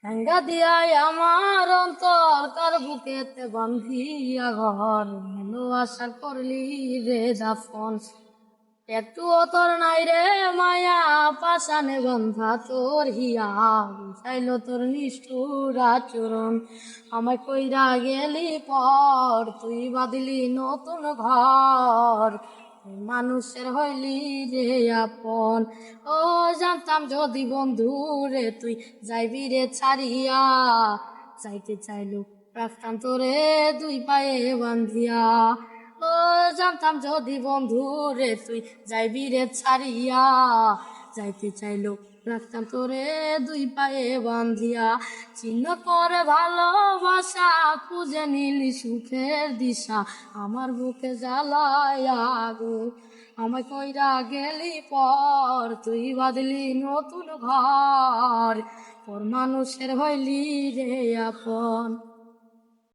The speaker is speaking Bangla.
ঠেঙ্গা দিয়াই আমার অন্তর তার বুকেতে বান্ধিয়া ঘর মেলো আশা করলি রে দাফন একটুও তোর নাই রে মায়া পাশানে বন্ধা তোর হিয়া চাইল তোর নিষ্ঠুর আচরণ আমায় কইরা গেলি পর তুই বাঁধলি নতুন ঘর মানুষের হইলি রে আপন ও জানতাম যদি বন্ধু রে তুই যাইবি রে ছাড়িয়া যাইতে চাইলো রাখতাম তোরে দুই পায়ে বান্ধিয়া ও জানতাম যদি বন্ধু রে তুই যাইবি রে ছাড়িয়া যাইতে চাইলো রাখতাম তোরে দুই পায়ে বান্ধিয়া চিহ্ন করে ভালোবাসা খুঁজে নিলি সুখের দিশা আমার বুকে জ্বালায় আগুন আমায় কইরা গেলি পর তুই বাঁধলি নতুন ঘর পর মানুষের হইলি রে আপন।